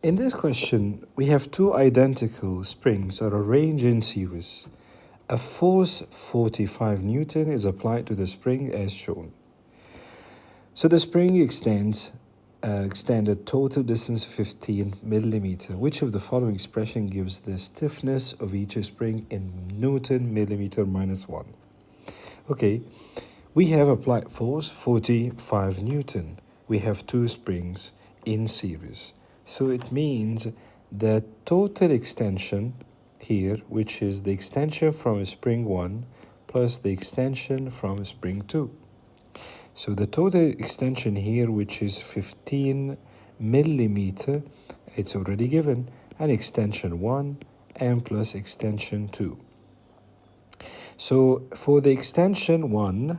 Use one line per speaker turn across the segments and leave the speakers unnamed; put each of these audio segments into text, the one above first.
In this question, we have two identical springs that are arranged in series. A force 45 Newton is applied to the spring as shown. So the spring extended total distance 15 millimeter. Which of the following expression gives the stiffness of each spring in Newton millimeter minus 1? Okay, we have applied force 45 Newton. We have two springs in series. So it means the total extension here, which is the extension from spring 1 plus the extension from spring 2. So the total extension here, which is 15 millimeter, it's already given, and extension 1 and plus extension 2. So for the extension 1,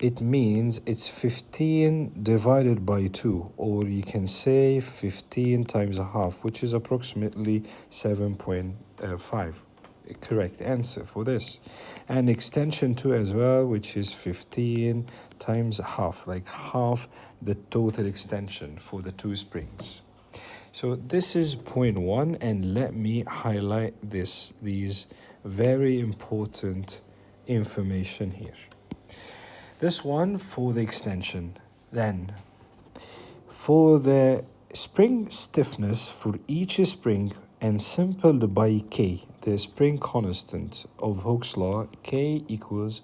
it means it's 15 divided by 2, or you can say 15 times a half, which is approximately 7.5. Correct answer for this. And extension 2 as well, which is 15 times half, like half the total extension for the two springs. So this is point 1, and let me highlight these very important information here. This one for the extension. Then, for the spring stiffness for each spring and simplified by K, the spring constant of Hooke's law, K equals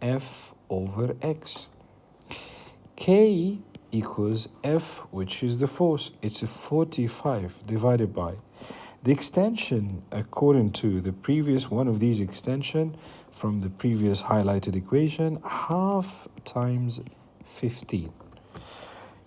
F over X. K equals F, which is the force. It's a 45 divided by the extension according to the previous one of these extension from the previous highlighted equation, half times 15.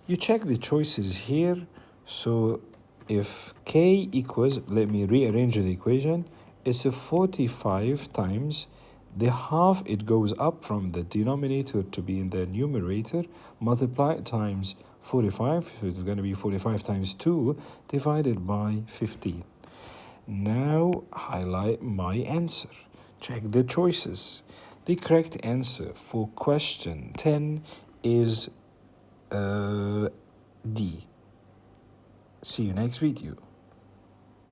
You check the choices here. So if K equals, let me rearrange the equation, it's a 45 times the half, it goes up from the denominator to be in the numerator, multiplied times 45, so it's going to be 45 times 2 divided by 15. Now highlight my answer. Check the choices. The correct answer for question 10 is D. See you next video.